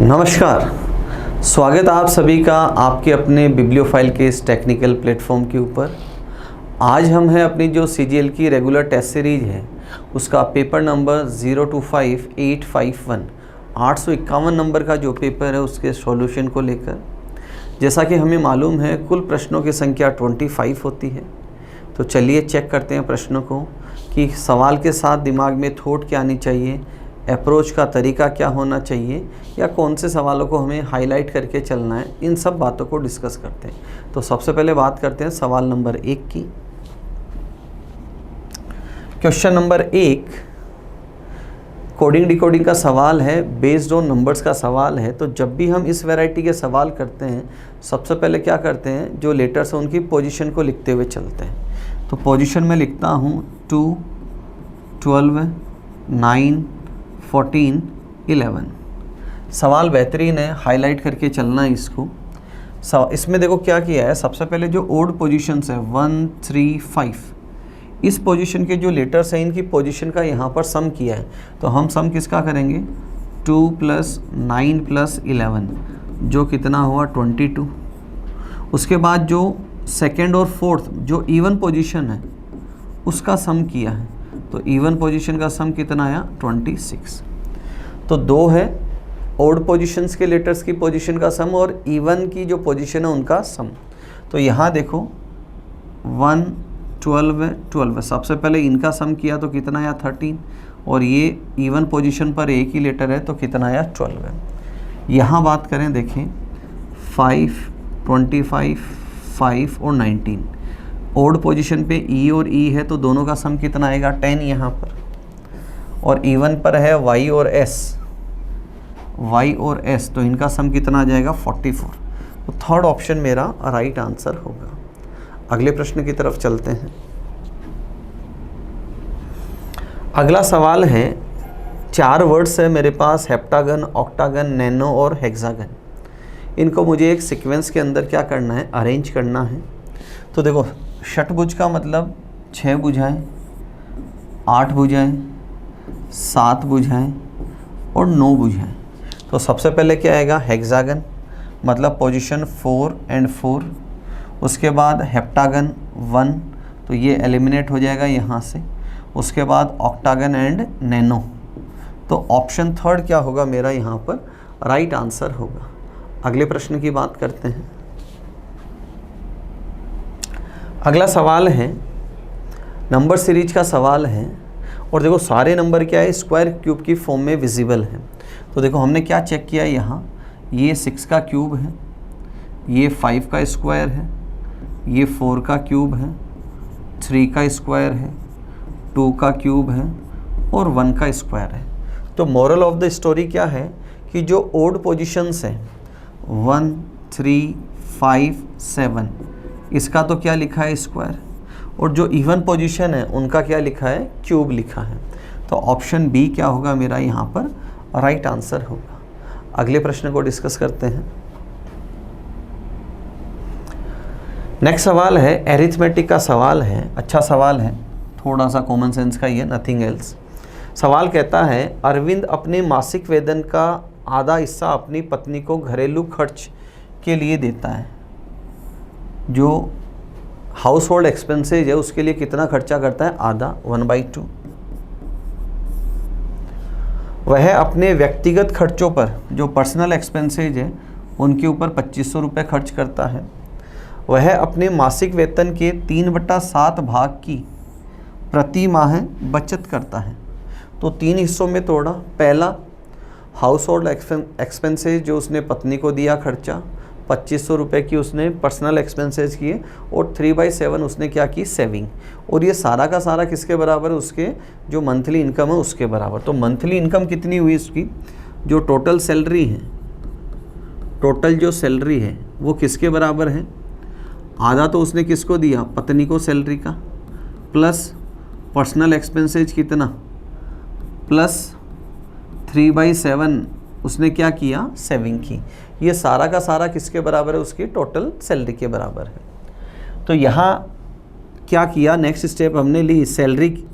नमस्कार, स्वागत आप सभी का आपके अपने बिब्लियोफाइल के इस टेक्निकल प्लेटफॉर्म के ऊपर। आज हम हैं अपनी जो सीजीएल की रेगुलर टेस्ट सीरीज है उसका पेपर नंबर 025851 851 नंबर का जो पेपर है उसके सॉल्यूशन को लेकर। जैसा कि हमें मालूम है कुल प्रश्नों की संख्या 25 होती है। तो चलिए चेक करते हैं प्रश्नों को कि सवाल के साथ दिमाग में थॉट क्या आनी चाहिए, अप्रोच का तरीका क्या होना चाहिए, या कौन से सवालों को हमें हाईलाइट करके चलना है। इन सब बातों को डिस्कस करते हैं। तो सबसे पहले बात करते हैं सवाल नंबर 1 की। क्वेश्चन नंबर 1 कोडिंग डिकोडिंग का सवाल है, बेस्ड ऑन नंबर्स का सवाल है। तो जब भी हम इस वैरायटी के सवाल करते हैं सबसे पहले क्या करते हैं, जो लेटर्स हैं उनकी पोजीशन को लिखते हुए चलते हैं। तो पोजीशन में लिखता हूँ 2, 12, 9, 14, 11। सवाल बेहतरीन है, हाईलाइट करके चलना है इसको। इसमें देखो क्या किया है, सबसे पहले जो ओड पोजीशंस है 1, 3, 5, इस पोजीशन के जो लेटर्स हैं इनकी पोजीशन का यहाँ पर सम किया है। तो हम सम किसका करेंगे, 2 + 9 + 11 जो कितना हुआ 22। उसके बाद जो सेकेंड और फोर्थ जो इवन पोजीशन है उसका सम किया है। तो इवन पोजीशन का सम कितना आया 26। तो 2 है ओड पोजीशंस के लेटर्स की पोजीशन का सम और इवन की जो पोजीशन है उनका सम। तो यहाँ देखो 1, 12, 12 सबसे पहले इनका सम किया तो कितना आया 13, और ये इवन पोजीशन पर एक ही लेटर है तो कितना आया 12 है। यहाँ बात करें देखें 5, 25, 5 और 19, ओड पोजीशन पे ई और ई है तो दोनों का सम कितना आएगा 10 यहाँ पर, और इवन पर है वाई और एस तो इनका सम कितना आ जाएगा 44। तो थर्ड ऑप्शन मेरा राइट आंसर होगा। अगले प्रश्न की तरफ चलते हैं। अगला सवाल है, 4 वर्ड्स है मेरे पास, हेप्टागन, ऑक्टागन, नैनो और हेक्सागन। इनको मुझे एक सीक्वेंस के अंदर क्या करना है, अरेंज करना है। तो देखो षटभुज का मतलब 6 भुजाएं, 8 भुजाएं, 7 भुजाएं और 9 भुजाएं। तो सबसे पहले क्या आएगा हेक्सागन, मतलब पोजीशन 4 और 4। उसके बाद हेप्टागन 1 तो ये एलिमिनेट हो जाएगा यहाँ से। उसके बाद ऑक्टागन एंड नैनो। तो ऑप्शन थर्ड क्या होगा मेरा यहाँ पर राइट आंसर होगा। अगले प्रश्न की बात करते हैं। अगला सवाल है नंबर सीरीज का सवाल है, और देखो सारे नंबर क्या है स्क्वायर क्यूब की फॉर्म में विजिबल है। तो देखो हमने क्या चेक किया यहाँ, ये 6 का क्यूब है, ये 5 का स्क्वायर है, ये 4 का क्यूब है, 3 का स्क्वायर है, 2 का क्यूब है और 1 का स्क्वायर है। तो मोरल ऑफ द स्टोरी क्या है कि जो ओड पोजीशंस हैं 1, 3, 5, 7 इसका तो क्या लिखा है स्क्वायर, और जो इवन पोजीशन है उनका क्या लिखा है क्यूब लिखा है। तो ऑप्शन बी क्या होगा मेरा यहाँ पर राइट आंसर होगा। अगले प्रश्न को डिस्कस करते हैं। नेक्स्ट सवाल है एरिथमेटिक का सवाल है, अच्छा सवाल है, थोड़ा सा कॉमन सेंस का ही है, नथिंग एल्स। सवाल कहता है अरविंद अपने मासिक वेतन का आधा हिस्सा अपनी पत्नी को घरेलू खर्च के लिए देता है। जो हाउस होल्ड एक्सपेंसेज है उसके लिए कितना खर्चा करता है, आधा 1/2। वह अपने व्यक्तिगत खर्चों पर जो पर्सनल एक्सपेंसेज है उनके ऊपर 2500 रुपये खर्च करता है। वह अपने मासिक वेतन के 3/7 भाग की प्रति माह बचत करता है। तो 3 हिस्सों में तोड़ा। पहला हाउस होल्ड एक्सपेंसेज जो उसने पत्नी को दिया खर्चा, 2500 रुपये की उसने पर्सनल एक्सपेंसेस किए, और 3/7 उसने क्या की सेविंग। और ये सारा का सारा किसके बराबर है, उसके जो मंथली इनकम है उसके बराबर। तो मंथली इनकम कितनी हुई उसकी, जो टोटल सैलरी है, टोटल जो सैलरी है वो किसके बराबर है, आधा तो उसने किसको दिया, पत्नी को सैलरी का, प्लस पर्सनल एक्सपेंसेज कितना, प्लस 3/7 उसने क्या किया सेविंग की। ये सारा का सारा किसके बराबर है, उसकी टोटल सैलरी के बराबर है। तो यहाँ क्या किया, नेक्स्ट स्टेप हमने ली, salary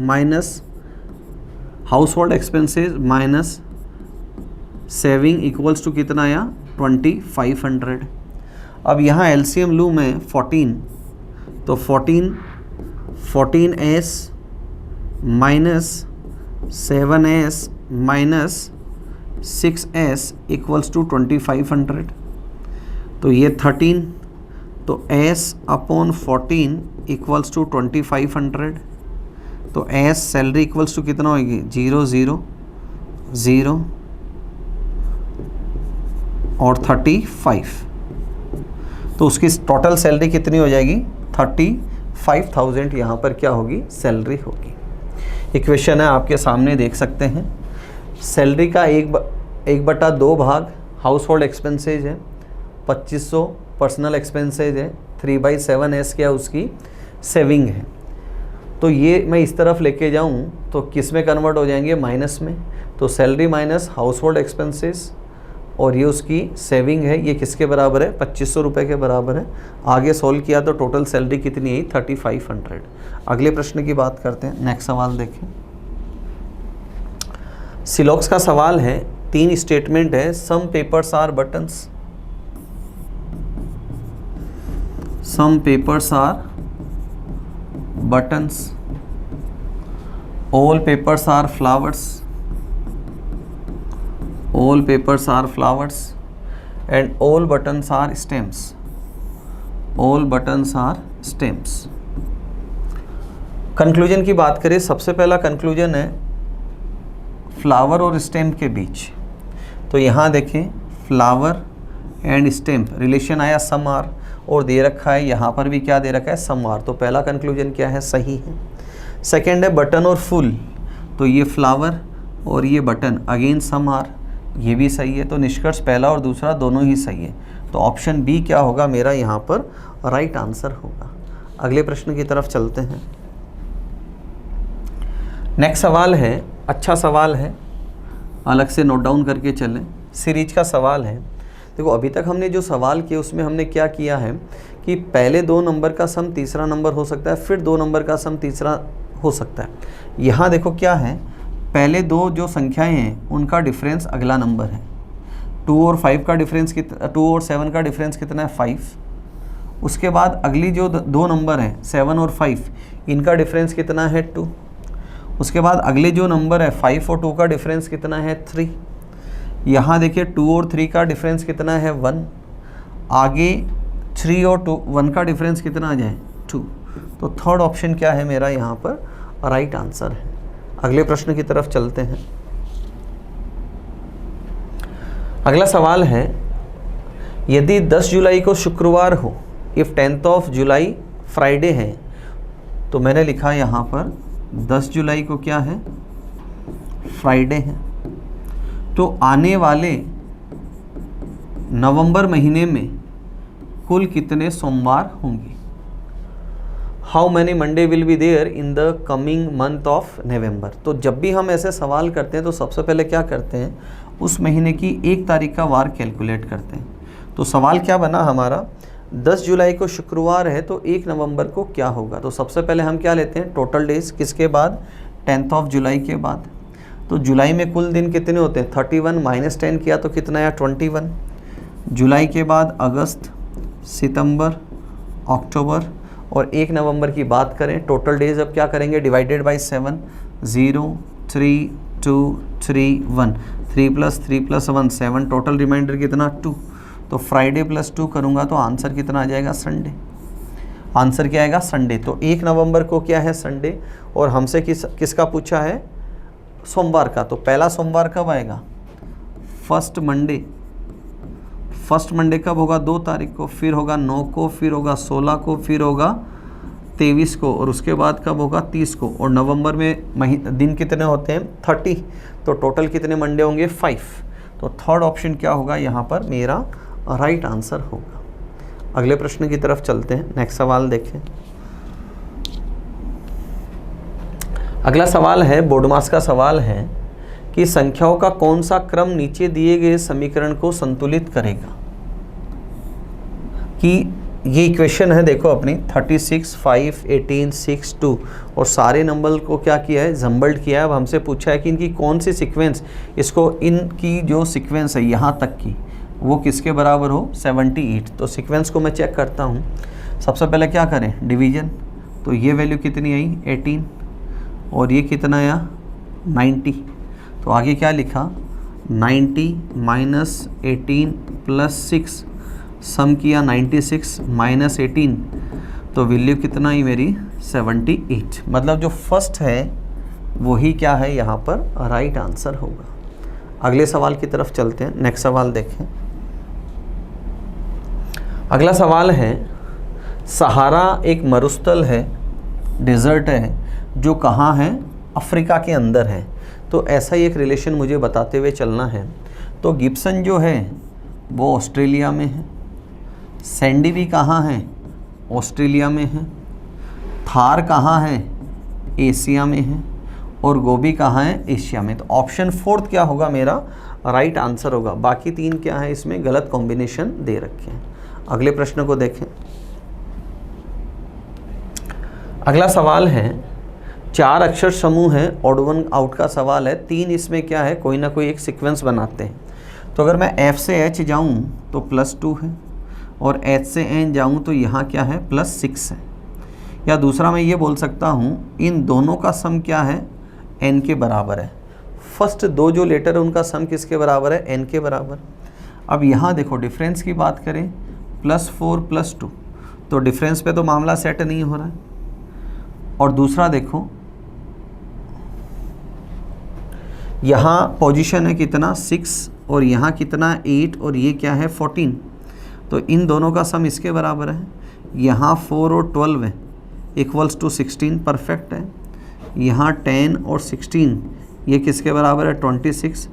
minus household expenses minus saving equals to कितना आया 2500। अब यहाँ एलसीएम लूँ मैं 14, तो 14s minus 7s minus 6s equals to 2500, तो ये 13, तो s अपॉन 14 इक्वल्स टू 2500, तो s सैलरी इक्वल्स टू कितना होगी 0 0 0 और 35, तो उसकी टोटल सैलरी कितनी हो जाएगी 35,000 यहाँ पर क्या होगी सैलरी होगी। इक्वेशन है आपके सामने देख सकते हैं। सैलरी का 1/2 भाग हाउस होल्ड एक्सपेंसेज है, 2500 पर्सनल एक्सपेंसेज है, 3/7s क्या उसकी सेविंग है। तो ये मैं इस तरफ लेके जाऊँ तो किस में कन्वर्ट हो जाएंगे माइनस में, तो salary minus household expenses और ये उसकी सेविंग है, ये किसके बराबर है 2500 रुपये के बराबर है। आगे सोल्व किया तो टोटल सैलरी कितनी आई 3500। अगले प्रश्न की बात करते हैं। नेक्स्ट सवाल देखें। सिलॉक्स का सवाल है, 3 स्टेटमेंट है। Some papers are buttons, some papers are buttons, all papers are flowers, all papers are flowers and all buttons are stems, all buttons are stems। Conclusion की बात करें, सबसे पहला कंक्लूजन है फ्लावर और स्टेम के बीच। तो यहाँ देखें फ्लावर एंड स्टेम रिलेशन आया सम आर, और दे रखा है यहाँ पर भी क्या दे रखा है सम आर, तो पहला कंक्लूजन क्या है सही है। सेकेंड है बटन और फुल, तो ये फ्लावर और ये बटन अगेन सम आर, ये भी सही है। तो निष्कर्ष पहला और दूसरा दोनों ही सही है, तो ऑप्शन बी क्या होगा मेरा यहाँ पर राइट आंसर होगा। अगले प्रश्न की तरफ चलते हैं। नेक्स्ट सवाल है, अच्छा सवाल है, अलग से नोट डाउन करके चलें। सीरीज का सवाल है। देखो अभी तक हमने जो सवाल किए उसमें हमने क्या किया है कि पहले 2 नंबर का सम तीसरा नंबर हो सकता है, फिर 2 नंबर का सम तीसरा हो सकता है। यहाँ देखो क्या है, पहले 2 जो संख्याएं हैं उनका डिफरेंस अगला नंबर है। 2 और 5 का डिफरेंस 2 और 7 का डिफरेंस कितना है 5। उसके बाद अगली जो 2 नंबर हैं 7 और 5, इनका डिफरेंस कितना है 2। उसके बाद अगले जो नंबर है 5 और 2 का डिफरेंस कितना है 3। यहाँ देखिए 2 और 3 का डिफरेंस कितना है 1। आगे 3 और 1 का डिफरेंस कितना आ जाए 2। तो थर्ड ऑप्शन क्या है मेरा यहाँ पर राइट आंसर है। अगले प्रश्न की तरफ चलते हैं। अगला सवाल है, यदि 10 जुलाई को शुक्रवार हो, if 10th of July Friday है, तो मैंने लिखा यहाँ पर 10 जुलाई को क्या है फ्राइडे है, तो आने वाले नवंबर महीने में कुल कितने सोमवार होंगे। How many Monday will be there in the coming month of November. तो जब भी हम ऐसे सवाल करते हैं तो सबसे पहले क्या करते हैं, उस महीने की 1 तारीख का वार कैलकुलेट करते हैं। तो सवाल क्या बना हमारा, 10 जुलाई को शुक्रवार है तो 1 नवंबर को क्या होगा। तो सबसे पहले हम क्या लेते हैं टोटल डेज, किसके बाद 10th ऑफ जुलाई के बाद। तो जुलाई में कुल दिन कितने होते हैं 31 माइनस 10 किया तो कितना आया 21। जुलाई के बाद अगस्त, सितंबर, अक्टूबर और 1 नवंबर की बात करें, टोटल डेज अब क्या करेंगे डिवाइडेड बाय 7, 0 3 2 3 1, 3 + 3 + 1 7, टोटल रिमाइंडर कितना 2। तो फ्राइडे +2 करूँगा तो आंसर कितना आ जाएगा संडे। आंसर क्या आएगा संडे। तो 1 नवंबर को क्या है संडे, और हमसे किसका पूछा है सोमवार का। तो पहला सोमवार कब आएगा फर्स्ट मंडे। फर्स्ट मंडे कब होगा 2 तारीख को, फिर होगा 9 को, फिर होगा 16 को, फिर होगा 23 को, और उसके बाद कब होगा 30 को। और नवंबर में दिन कितने होते हैं 30, तो टोटल कितने मंडे होंगे 5। तो थर्ड ऑप्शन क्या होगा यहाँ पर मेरा राइट आंसर होगा। अगले प्रश्न की तरफ चलते हैं। नेक्स्ट सवाल देखें। अगला सवाल है, बोर्डमास का सवाल है कि संख्याओं का कौन सा क्रम नीचे दिए गए समीकरण को संतुलित करेगा। कि ये इक्वेशन है देखो अपनी 36, 5, 18, 6, 2 और सारे नंबर को क्या किया है, जम्बल्ड किया है। अब हमसे पूछा है कि इनकी कौन सी सीक्वेंस, इसको इनकी जो सीक्वेंस है यहाँ तक की वो किसके बराबर हो, 78। तो सीक्वेंस को मैं चेक करता हूँ। सबसे पहले क्या करें, डिवीजन। तो ये वैल्यू कितनी आई, 18 और ये कितना आया, 90। तो आगे क्या लिखा, 90 माइनस 18 प्लस 6, सम किया 96 माइनस 18, तो वैल्यू कितना ही मेरी 78। मतलब जो फर्स्ट है वही क्या है यहाँ पर राइट आंसर होगा। अगले सवाल की तरफ चलते हैं, नेक्स्ट सवाल देखें। अगला सवाल है, सहारा एक मरुस्थल है, डेजर्ट है, जो कहाँ है, अफ्रीका के अंदर है। तो ऐसा ही एक रिलेशन मुझे बताते हुए चलना है। तो गिब्सन जो है वो ऑस्ट्रेलिया में है, सैंडी भी कहाँ है, ऑस्ट्रेलिया में है, थार कहाँ है, एशिया में है, और गोबी कहाँ है, एशिया में। तो ऑप्शन 4 क्या होगा, मेरा राइट आंसर होगा। बाकी 3 क्या है, इसमें गलत कॉम्बिनेशन दे रखे हैं। अगले प्रश्न को देखें। अगला सवाल है, 4 अक्षर समूह है, ऑड वन आउट का सवाल है। 3 इसमें क्या है, कोई ना कोई एक सीक्वेंस बनाते हैं। तो अगर मैं F से H जाऊं तो +2 है, और H से N जाऊं तो यहाँ क्या है, +6 है। या दूसरा मैं ये बोल सकता हूँ, इन दोनों का सम क्या है, N के बराबर है। फर्स्ट 2 जो लेटर है उनका सम किसके बराबर है, N के बराबर। अब यहाँ देखो डिफरेंस की बात करें, +4 +2, तो डिफरेंस पे तो मामला सेट नहीं हो रहा है। और दूसरा देखो यहाँ पोजीशन है कितना, 6, और यहाँ कितना 8, और ये क्या है 14। तो इन दोनों का सम इसके बराबर है। यहाँ 4 और 12 है, इक्वल्स टू 16, परफेक्ट है। यहाँ 10 और 16 ये किसके बराबर है, 26।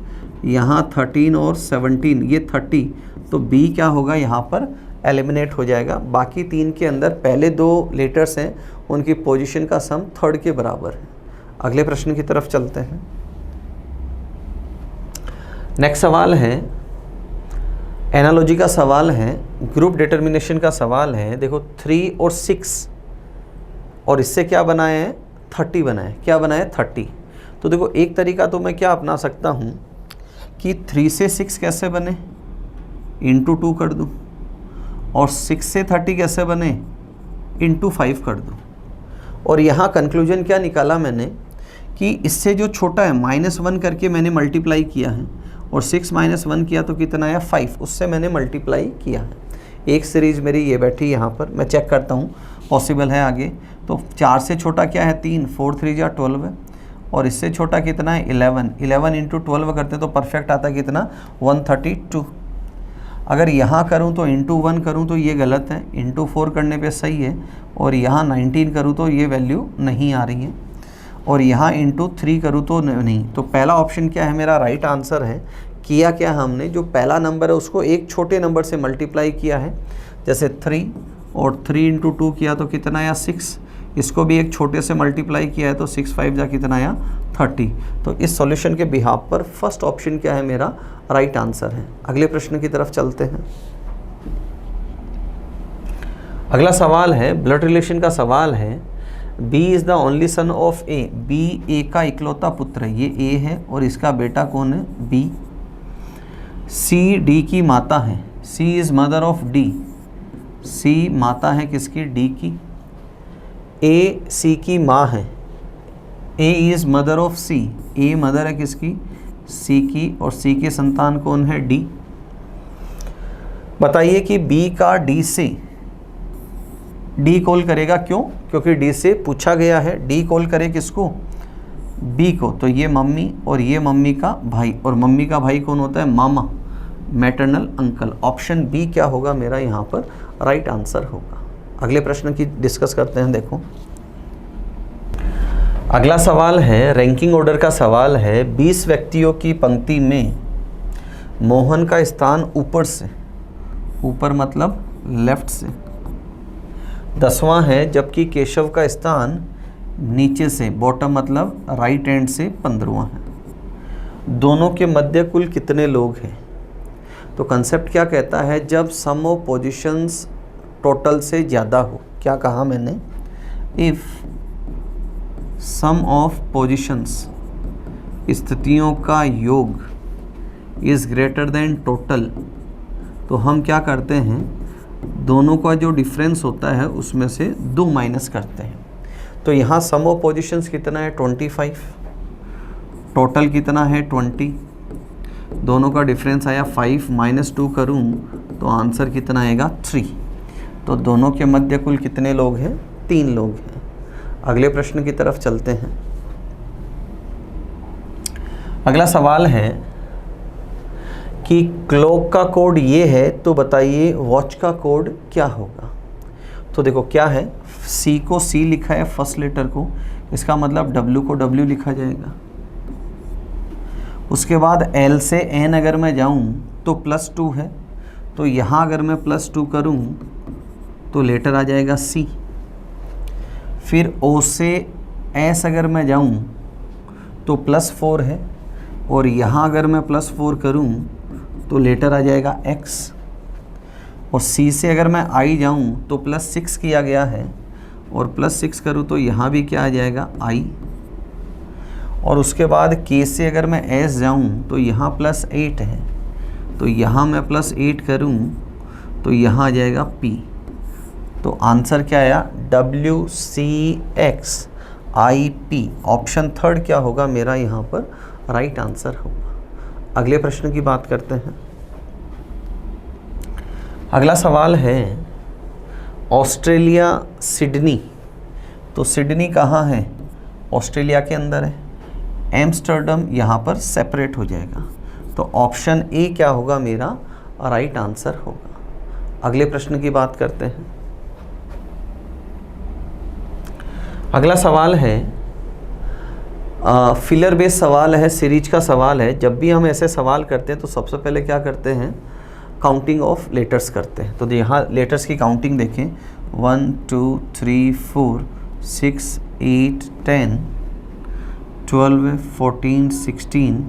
यहाँ 13 और 17 ये 30। तो B क्या होगा, यहाँ पर एलिमिनेट हो जाएगा। बाकी 3 के अंदर पहले 2 लेटर्स हैं, उनकी पोजीशन का सम 3rd के बराबर है। अगले प्रश्न की तरफ चलते हैं। नेक्स्ट सवाल है, एनालॉजी का सवाल है, ग्रुप डिटर्मिनेशन का सवाल है। देखो 3 और 6 और इससे क्या बनाया है, 30 बनाया है। क्या बनाया है, 30। तो देखो एक तरीका तो मैं क्या अपना सकता हूँ कि 3 से 6 कैसे बने, इंटू 2 कर दूँ, और 6 से 30 कैसे बने, इंटू 5 कर दूँ। और यहाँ कंक्लूजन क्या निकाला मैंने कि इससे जो छोटा है -1 करके मैंने मल्टीप्लाई किया है, और 6 - 1 किया तो कितना आया 5, उससे मैंने मल्टीप्लाई किया है। एक सीरीज़ मेरी ये बैठी यहाँ पर, मैं चेक करता हूँ पॉसिबल है आगे। तो 4 से छोटा क्या है, 3, 4 3 जा 12 है, और इससे छोटा कितना है 11। 11 इंटू 12 करते तो परफेक्ट आता है कितना, 132। अगर यहाँ करूँ तो इंटू 1 करूँ तो ये गलत है, इंटू 4 करने पे सही है, और यहाँ 19 करूँ तो ये वैल्यू नहीं आ रही है, और यहाँ इंटू 3 करूँ तो नहीं। तो पहला ऑप्शन क्या है, मेरा राइट आंसर है। किया क्या हमने, जो पहला नंबर है उसको एक छोटे नंबर से मल्टीप्लाई किया है, जैसे 3, और 3 इंटू 2 किया तो कितना आया 6। इसको भी एक छोटे से मल्टीप्लाई किया है तो 6 5 जा कितना आया 30। तो इस सॉल्यूशन के बिहाफ पर फर्स्ट ऑप्शन क्या है, मेरा राइट आंसर है। अगले प्रश्न की तरफ चलते हैं। अगला सवाल है, ब्लड रिलेशन का सवाल है। B is the only son of A। B A का इकलौता पुत्र है, ये A है, और इसका बेटा कौन है, B। C D की माता है, C is mother of D। C माता है किसकी, D की। A C की माँ है, A is mother of C। A mother है किसकी, C की, और C की संतान कौन है, D। बताइए कि B का D से D कॉल करेगा, क्यों, क्योंकि D से पूछा गया है। D कॉल करे किसको, B को। तो ये मम्मी, और ये मम्मी का भाई, और मम्मी का भाई कौन होता है, मामा, मैटरनल अंकल। ऑप्शन B क्या होगा, मेरा यहाँ पर राइट आंसर होगा। अगले प्रश्न की डिस्कस करते हैं। देखो अगला सवाल है, रैंकिंग ऑर्डर का सवाल है। 20 व्यक्तियों की पंक्ति में मोहन का स्थान ऊपर से, ऊपर मतलब लेफ्ट से 10वां है, जबकि केशव का स्थान नीचे से, बॉटम मतलब राइट हैंड से 15वां है। दोनों के मध्य कुल कितने लोग हैं। तो कंसेप्ट क्या कहता है, जब सम ऑफ पोजीशंस टोटल से ज़्यादा हो। क्या कहा मैंने? इफ़ सम ऑफ पोजीशंस, स्थितियों का योग इज़ ग्रेटर देन टोटल, तो हम क्या करते हैं, दोनों का जो डिफरेंस होता है उसमें से 2 माइनस करते हैं। तो यहाँ सम ऑफ पोजीशंस कितना है? 25, टोटल कितना है? 20, दोनों का डिफरेंस आया 5, -2 करूँ तो आंसर कितना आएगा? 3। तो दोनों के मध्य कुल कितने लोग हैं? 3 लोग हैं। अगले प्रश्न की तरफ चलते हैं। अगला सवाल है कि क्लॉक का कोड ये है, तो बताइए वॉच का कोड क्या होगा। तो देखो क्या है, C को C लिखा है फर्स्ट लेटर को, इसका मतलब W को W लिखा जाएगा। उसके बाद L से N अगर मैं जाऊं तो +2 है, तो यहाँ अगर मैं +2 करूं तो लेटर आ जाएगा C। फिर O से S अगर मैं जाऊं तो +4 है, और यहाँ अगर मैं +4 करूं तो लेटर आ जाएगा X। और C से अगर मैं I जाऊं तो +6 किया गया है, और +6 करूं तो यहाँ भी क्या आ जाएगा? I। और उसके बाद K से अगर मैं S जाऊं तो यहाँ +8 है, तो यहाँ मैं +8 करूं तो यहाँ आ जाएगा P। तो आंसर क्या आया? WCX IP। ऑप्शन थर्ड क्या होगा मेरा यहाँ पर? राइट आंसर होगा। अगले प्रश्न की बात करते हैं। अगला सवाल है ऑस्ट्रेलिया सिडनी। तो सिडनी कहाँ है? ऑस्ट्रेलिया के अंदर है। एम्स्टर्डम यहाँ पर सेपरेट हो जाएगा, तो ऑप्शन ए क्या होगा मेरा? राइट आंसर होगा। अगले प्रश्न की बात करते हैं। अगला सवाल है फिलर बेस्ड सवाल है, सीरीज का सवाल है। जब भी हम ऐसे सवाल करते हैं तो सबसे पहले क्या करते हैं? काउंटिंग ऑफ लेटर्स करते हैं। तो यहाँ लेटर्स की काउंटिंग देखें, 1 2 3 4 6 8 10 12 14 16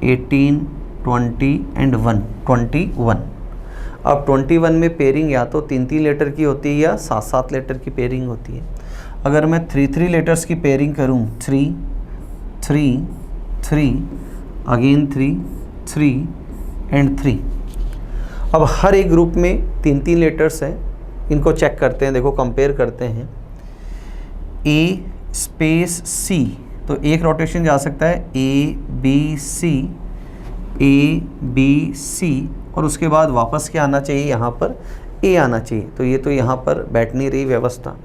18 20 एंड 1 21। अब 21 में पेयरिंग या तो 3 लेटर की होती है या 7 लेटर की पेयरिंग होती है। अगर मैं 3 लेटर्स की पेयरिंग करूं, 3 3 3 अगेन 3 3 एंड 3। अब हर एक ग्रुप में 3 लेटर्स हैं, इनको चेक करते हैं। देखो कंपेयर करते हैं। A स्पेस C, तो एक रोटेशन जा सकता है A B C, और उसके बाद वापस क्या आना चाहिए? यहाँ पर A आना चाहिए। तो ये तो यहाँ पर बैठ नहीं रही व्यवस्था।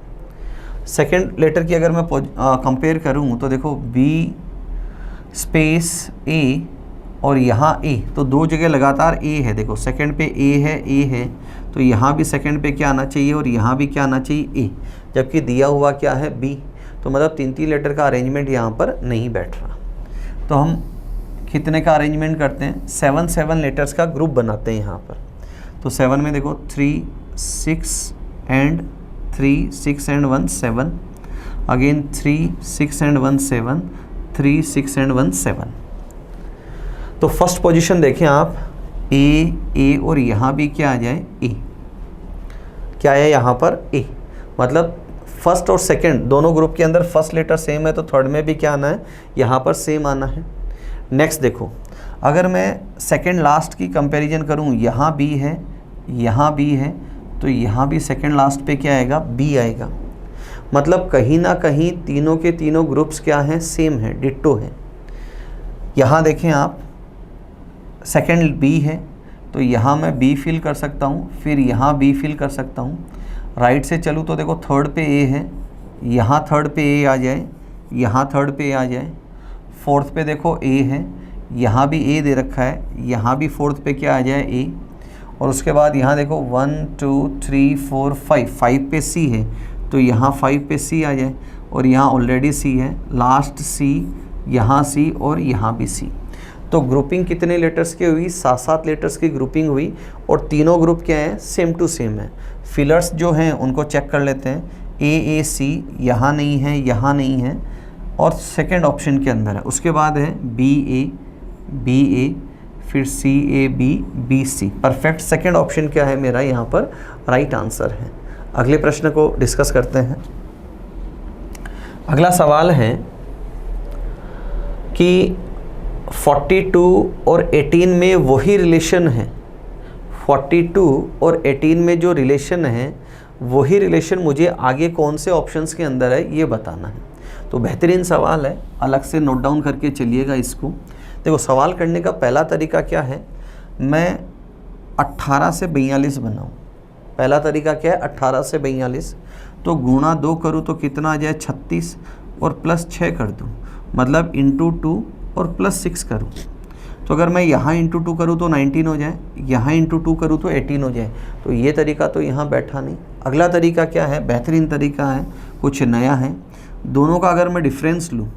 सेकेंड लेटर की अगर मैं कंपेयर करूँ तो देखो B स्पेस A और यहाँ A, तो 2 जगह लगातार A है। देखो सेकंड पे A है, तो यहाँ भी सेकंड पे क्या आना चाहिए और यहाँ भी क्या आना चाहिए? A। जबकि दिया हुआ क्या है? B। तो मतलब 3 लेटर का अरेंजमेंट यहाँ पर नहीं बैठ रहा। तो हम कितने का अरेंजमेंट करते हैं? 7 लेटर्स का ग्रुप बनाते हैं यहाँ पर। तो 7 में देखो 3 6 and 3 6 and 1 7, again 3 6 and 1 7, 3 6 and 1 7। तो फर्स्ट पोजीशन देखें आप, A और यहाँ भी क्या आ जाए? A। क्या है यहाँ पर? A। मतलब फर्स्ट और सेकंड दोनों ग्रुप के अंदर फर्स्ट लेटर सेम है, तो थर्ड में भी क्या आना है? यहाँ पर सेम आना है। नेक्स्ट देखो, अगर मैं सेकंड लास्ट की कंपैरिजन करूँ, यहाँ B है, यहाँ B है, तो यहाँ भी सेकंड लास्ट पे क्या आएगा? B आएगा। मतलब कहीं ना कहीं तीनों के तीनों ग्रुप्स क्या हैं? सेम है, डिट्टो है। यहाँ देखें आप, सेकंड B है, तो यहाँ मैं B फिल कर सकता हूँ, फिर यहाँ B फिल कर सकता हूँ। राइट से चलूँ तो देखो थर्ड पे A है, यहाँ थर्ड पे A आ जाए, यहाँ थर्ड पे A आ जाए। फोर्थ पे देखो A है, यहाँ भी A दे रखा है, यहाँ भी फोर्थ पे क्या आ जाए? A। और उसके बाद यहाँ देखो 1 2 3 4 5 पे C है, तो यहाँ 5 पे C आ जाए, और यहाँ ऑलरेडी C है, लास्ट C, यहाँ C और यहाँ भी C। तो ग्रुपिंग कितने लेटर्स की हुई? 7 लेटर्स की ग्रुपिंग हुई, और तीनों ग्रुप क्या हैं? सेम टू सेम है। फिलर्स जो हैं उनको चेक कर लेते हैं। AAC यहाँ नहीं है, यहाँ नहीं है, और सेकंड ऑप्शन के अंदर है। उसके बाद है BA, फिर CAB BC। Perfect second option क्या है मेरा यहाँ पर राइट आंसर है। अगले प्रश्न को डिस्कस करते हैं। अगला सवाल है कि 42 और 18 में वही रिलेशन है, 42 और 18 में जो रिलेशन है वही रिलेशन मुझे आगे कौन से ऑप्शंस के अंदर है ये बताना है। तो बेहतरीन सवाल है, अलग से नोट डाउन करके चलिएगा इसको। देखो सवाल करने का पहला तरीका क्या है, मैं 18 से 42 बनाऊँ। पहला तरीका क्या है, 18 से 42 तो गुणा 2 करूँ तो कितना आ जाए 36 और प्लस 6 कर दूँ, मतलब इंटू 2 और प्लस 6 करूँ। तो अगर मैं यहाँ इंटू 2 करूँ तो 19 हो जाए, यहाँ इंटू 2 करूँ तो 18 हो जाए। तो ये तरीका तो यहाँ बैठा नहीं। अगला तरीका क्या है, बेहतरीन तरीका है, कुछ नया है। दोनों का अगर मैं डिफरेंस लूँ,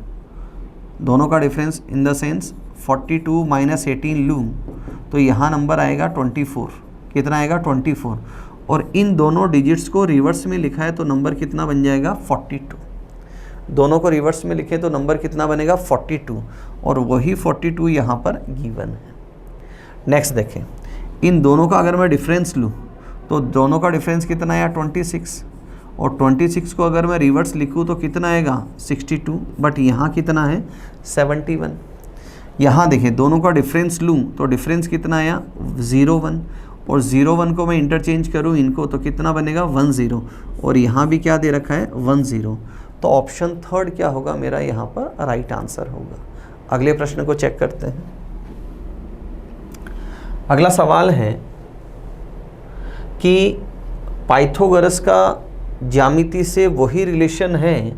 दोनों का difference in the sense 42 minus 18 लूँ तो यहाँ नंबर आएगा 24। कितना आएगा 24। और इन दोनों डिजिट्स को रिवर्स में लिखा है तो नंबर कितना बन जाएगा 42। दोनों को रिवर्स में लिखे तो नंबर कितना बनेगा 42, और वही 42 यहाँ पर गिवन है। नेक्स्ट देखें, इन दोनों का अगर मैं डिफरेंस लूँ तो दोनों का डिफरेंस कितना आया 26, और 26 को अगर मैं रिवर्स लिखूँ तो कितना आएगा 62, बट यहाँ कितना है 71। यहाँ देखें दोनों का डिफरेंस लूँ तो डिफरेंस कितना आया 01, और 01 को मैं इंटरचेंज करूँ इनको तो कितना बनेगा 10, और यहाँ भी क्या दे रखा है 10। तो ऑप्शन थर्ड क्या होगा मेरा यहाँ पर राइट आंसर होगा। अगले प्रश्न को चेक करते हैं। अगला सवाल है कि पाइथागोरस का ज्यामिति से वही रिलेशन है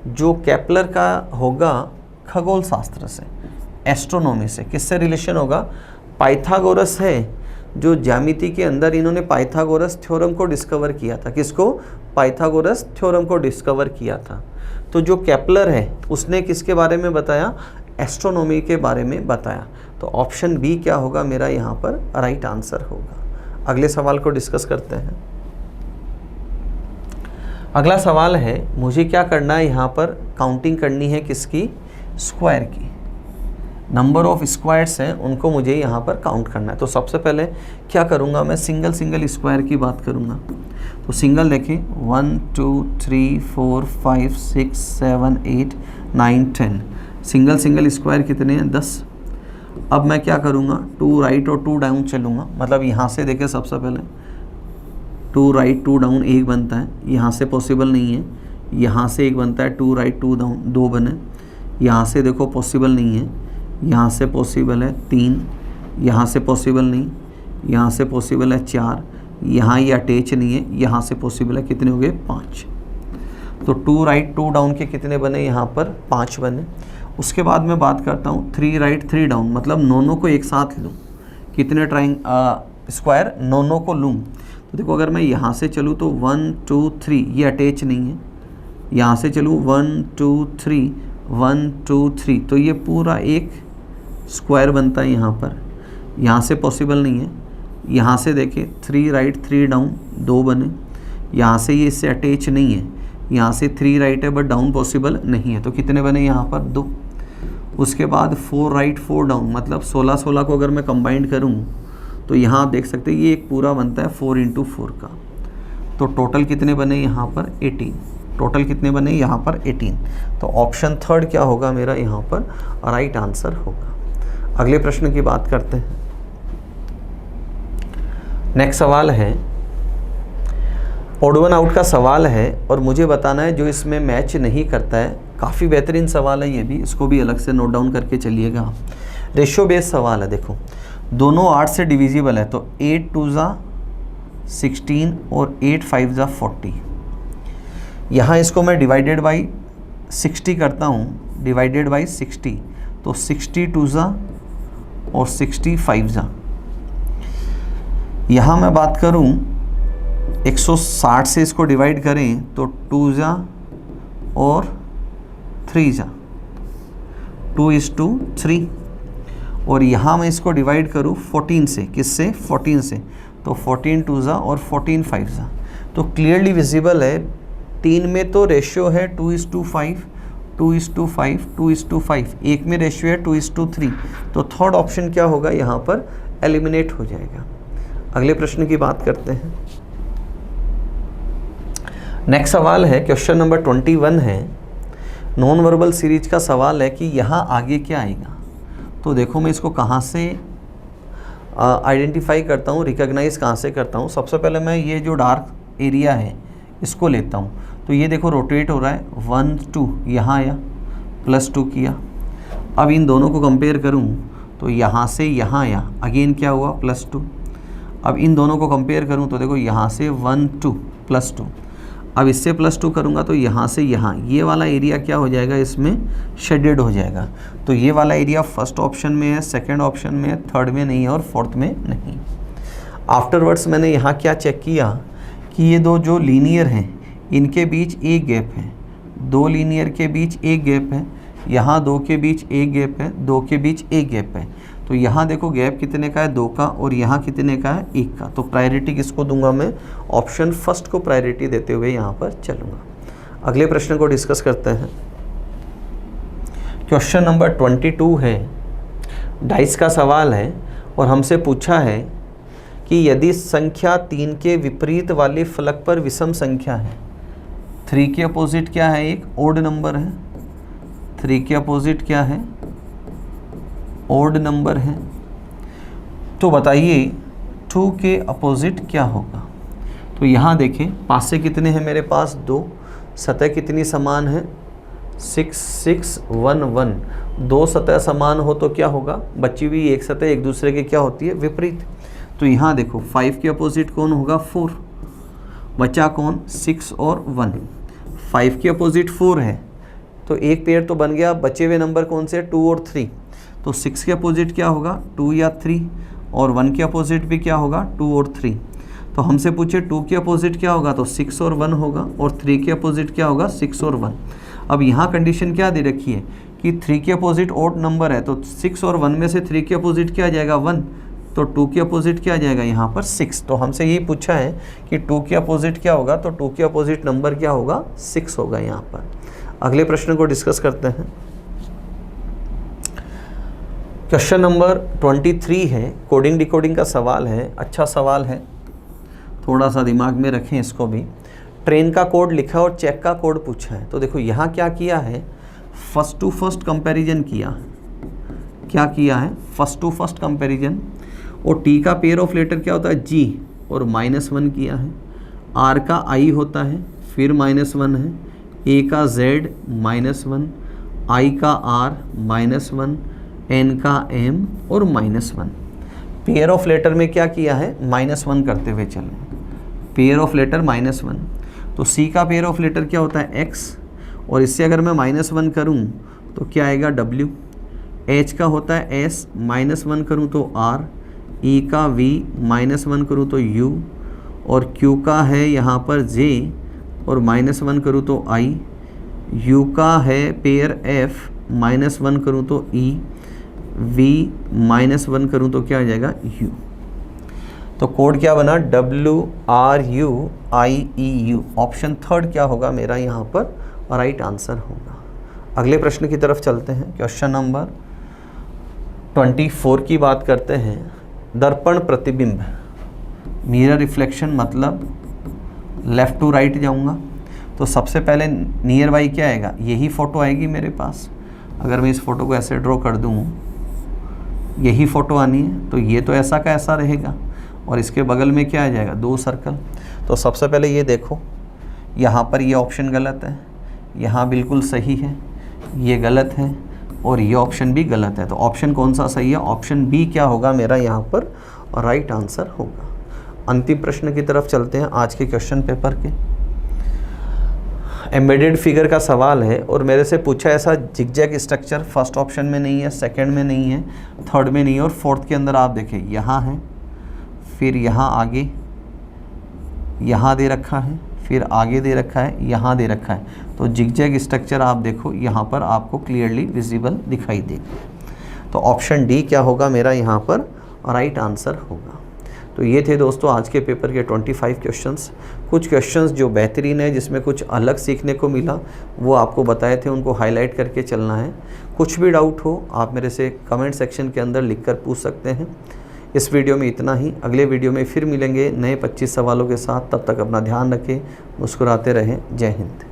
जो केपलर का होगा खगोल शास्त्र से, एस्ट्रोनॉमी से। किससे रिलेशन होगा, पाइथागोरस है जो ज्यामिति के अंदर इन्होंने पाइथागोरस थ्योरम को डिस्कवर किया था। किसको, पाइथागोरस थ्योरम को डिस्कवर किया था। तो जो केपलर है उसने किसके बारे में बताया, एस्ट्रोनॉमी के बारे में बताया। तो ऑप्शन बी क्या होगा मेरा यहाँ पर राइट आंसर होगा। अगले सवाल को डिस्कस करते हैं। अगला सवाल है, मुझे क्या करना है यहाँ पर, काउंटिंग करनी है किसकी, स्क्वायर की। नंबर ऑफ स्क्वायर्स हैं उनको मुझे यहाँ पर काउंट करना है। तो सबसे पहले क्या करूँगा, मैं सिंगल स्क्वायर की बात करूँगा। तो सिंगल देखें 1 2 3 4 5 6 7 8 9 10। सिंगल स्क्वायर कितने हैं 10। अब मैं क्या करूँगा, 2 राइट और 2 डाउन चलूँगा। मतलब यहाँ से देखें सबसे पहले 2 राइट 2 डाउन 1 बनता है, यहाँ से पॉसिबल नहीं है। यहाँ से 1 बनता है, 2 राइट 2 डाउन 2 बने। यहाँ से देखो पॉसिबल नहीं है, यहाँ से पॉसिबल है 3, यहाँ से पॉसिबल नहीं, यहाँ से पॉसिबल है 4, यहाँ ये अटैच नहीं है, यहाँ से पॉसिबल है, कितने हो गए 5। तो 2 राइट 2 डाउन के कितने बने यहाँ पर 5 बने। उसके बाद मैं बात करता हूँ 3 राइट 3 डाउन, मतलब नोनों को एक साथ लूँ। कितने स्क्वायर नोनों को लूँ। तो देखो अगर मैं यहाँ से चलूँ तो 1 2 3 ये अटैच नहीं है। यहाँ से चलूँ 1 2 3 1 2 3 तो ये पूरा एक स्क्वायर बनता है यहाँ पर। यहाँ से पॉसिबल नहीं है। यहाँ से देखिए 3 राइट 3 डाउन 2 बने। यहाँ से ये इससे अटैच नहीं है। यहाँ से 3 राइट है बट डाउन पॉसिबल नहीं है, तो कितने बने यहाँ पर 2। उसके बाद 4 राइट 4 डाउन, मतलब 16 को अगर मैं कंबाइंड करूँ तो यहाँ आप देख सकते हैं ये एक पूरा बनता है 4 × 4 का। तो टोटल कितने बने यहाँ पर 18। टोटल कितने बने यहाँ पर 18। तो ऑप्शन थर्ड क्या होगा मेरा यहाँ पर राइट आंसर होगा। अगले प्रश्न की बात करते हैं। नेक्स्ट सवाल है, ऑड वन आउट का सवाल है और मुझे बताना है जो इसमें मैच नहीं करता है। काफ़ी बेहतरीन सवाल है ये भी, इसको भी अलग से नोट डाउन करके चलिएगा। रेशियो बेस्ड सवाल है। देखो दोनों 8 से डिविजिबल है, तो 8 2 ज़ा 16 और 8 5 ज़ा 40। यहाँ इसको मैं डिवाइडेड बाई 60 करता हूँ, डिवाइडेड बाई 60, तो 60 2 ज़ा और 60 5 ज़ा। यहाँ मैं बात करूँ 160 से इसको डिवाइड करें तो 2 ज़ा और 3 ज़ा, 2 is to 3। और यहाँ मैं इसको डिवाइड करूँ 14 से, किससे 14 से, तो 14 2 ज़ा और 14 5 ज़ा। तो क्लियरली विजिबल है 3 में तो रेशियो है 2 is to 5 2:5, 2:5, एक में रेशियो है 2:3, तो थर्ड ऑप्शन क्या होगा यहाँ पर, एलिमिनेट हो जाएगा। अगले प्रश्न की बात करते हैं। नेक्स्ट सवाल है क्वेश्चन नंबर 21 है, नॉन वर्बल सीरीज का सवाल है कि यहाँ आगे क्या आएगा। तो देखो मैं इसको कहाँ से आइडेंटिफाई करता हूँ, रिकॉग्नाइज कहाँ से करता हूँ। सबसे पहले मैं ये जो डार्क एरिया है इसको लेता हूँ, तो ये देखो रोटेट हो रहा है 1 2, यहाँ आया +2 किया। अब इन दोनों को कंपेयर करूँ तो यहाँ से यहाँ आया, अगेन क्या हुआ +2। अब इन दोनों को कंपेयर करूँ तो देखो यहाँ से 1 2 +2, अब इससे +2 करूँगा तो यहाँ से यहाँ, ये वाला एरिया क्या हो जाएगा, इसमें शेडेड हो जाएगा। तो ये वाला एरिया फर्स्ट ऑप्शन में है, सेकंड ऑप्शन में है, थर्ड में नहीं है और फोर्थ में नहीं। आफ्टरवर्ड्स मैंने यहाँ क्या चेक किया कि ये दो जो लीनियर हैं इनके बीच एक गैप है, दो लीनियर के बीच एक गैप है, यहाँ दो के बीच एक गैप है, दो के बीच एक गैप है। तो यहाँ देखो गैप कितने का है, 2 का, और यहाँ कितने का है, 1 का। तो प्रायोरिटी किसको दूंगा मैं, ऑप्शन फर्स्ट को प्रायोरिटी देते हुए यहाँ पर चलूँगा। अगले प्रश्न को डिस्कस करते हैं। क्वेश्चन नंबर 22 है, डाइस का सवाल है और हमसे पूछा है कि यदि संख्या 3 के विपरीत वाले फलक पर विषम संख्या है, 3 के अपोजिट क्या है, एक ओड नंबर है, 3 के अपोजिट क्या है, ओड नंबर है, तो बताइए 2 के अपोजिट क्या होगा। तो यहाँ देखें पासे कितने हैं मेरे पास, 2, सतह कितनी समान है, 6 6 1 1, 2 सतह समान हो तो क्या होगा, बची हुई एक सतह एक दूसरे के क्या होती है, विपरीत। तो यहाँ देखो 5 के अपोजिट कौन होगा, 4, बचा कौन, 6 और 1। 5 के अपोजिट 4 है तो एक पेयर तो बन गया, बचे हुए नंबर कौन से, 2 और 3। तो 6 के अपोजिट क्या होगा, 2 या 3, और 1 के अपोजिट भी क्या होगा, 2 और 3। तो हमसे पूछे 2 के अपोजिट क्या होगा, तो 6 और 1 होगा, और 3 के अपोजिट क्या होगा, 6 और 1। अब यहाँ कंडीशन क्या दे रखी है कि 3 के अपोजिट ओड नंबर है, तो 6 और 1 में से 3 के अपोजिट क्या आ जाएगा, 1, तो 2 के अपोजिट क्या आ जाएगा यहाँ पर, 6। तो हमसे यही पूछा है कि 2 के अपोजिट क्या होगा, तो 2 के अपोजिट नंबर क्या होगा, 6 होगा यहाँ पर। अगले प्रश्न को डिस्कस करते हैं। क्वेश्चन नंबर 23 है, कोडिंग डिकोडिंग का सवाल है। अच्छा सवाल है, थोड़ा सा दिमाग में रखें इसको भी। ट्रेन का कोड लिखा और चेक का कोड पूछा है। तो देखो यहाँ क्या किया है, फर्स्ट टू फर्स्ट कंपैरिजन किया। क्या किया है, फर्स्ट टू फर्स्ट कंपैरिजन। और टी का पेयर ऑफ लेटर क्या होता है, जी, और -1 किया है। आर का आई होता है, फिर -1 है। ए का जेड -1, आई का आर -1, एन का एम और -1। पेयर ऑफ लेटर में क्या किया है, -1 करते हुए चलें। पेयर ऑफ लेटर -1, तो सी का पेयर ऑफ लेटर क्या होता है, एक्स, और इससे अगर मैं -1 करूं तो क्या आएगा, डब्ल्यू। एच का होता है एस, -1 करूं तो आर। ई का वी, -1 करूं तो यू। और क्यू का है यहाँ पर जे, और -1 करूं तो आई। यू का है पेयर एफ, -1 करूं तो ई। वी -1 करूं तो क्या आ जाएगा, यू। तो कोड क्या बना, WRUIEU। ऑप्शन थर्ड क्या होगा मेरा यहाँ पर राइट आंसर होगा। अगले प्रश्न की तरफ चलते हैं। क्वेश्चन नंबर 24 की बात करते हैं। दर्पण प्रतिबिंब, मिरर रिफ्लेक्शन, मतलब लेफ़्ट टू राइट जाऊँगा तो सबसे पहले नियर बाई क्या आएगा, यही फ़ोटो आएगी मेरे पास। अगर मैं इस फ़ोटो को ऐसे ड्रॉ कर दूँ, यही फ़ोटो आनी है, तो ये तो ऐसा का ऐसा रहेगा, और इसके बगल में क्या आ जाएगा, 2 सर्कल। तो सबसे पहले ये देखो, यहाँ पर ये ऑप्शन गलत है, यहाँ बिल्कुल सही है, ये गलत है, और ये ऑप्शन भी गलत है। तो ऑप्शन कौन सा सही है, ऑप्शन बी क्या होगा मेरा यहाँ पर राइट आंसर होगा। अंतिम प्रश्न की तरफ चलते हैं आज के क्वेश्चन पेपर के। एम्बेडेड फिगर का सवाल है और मेरे से पूछा ऐसा जिगजैग स्ट्रक्चर फर्स्ट ऑप्शन में नहीं है, सेकंड में नहीं है, थर्ड में नहीं है, और फोर्थ के अंदर आप देखें यहाँ है, फिर यहाँ आगे यहाँ दे रखा है, फिर आगे दे रखा है, यहाँ दे रखा है। तो जिगजैग स्ट्रक्चर आप देखो यहाँ पर आपको क्लियरली विजिबल दिखाई देगा। तो ऑप्शन डी क्या होगा मेरा यहाँ पर राइट आंसर होगा। तो ये थे दोस्तों आज के पेपर के 25 क्वेश्चंस। कुछ क्वेश्चंस जो बेहतरीन है, जिसमें कुछ अलग सीखने को मिला, वो आपको बताए थे, उनको हाईलाइट करके चलना है। कुछ भी डाउट हो आप मेरे से कमेंट सेक्शन के अंदर लिखकर पूछ सकते हैं। इस वीडियो में इतना ही। अगले वीडियो में फिर मिलेंगे नए 25 सवालों के साथ। तब तक अपना ध्यान रखें, मुस्कुराते रहें। जय हिंद।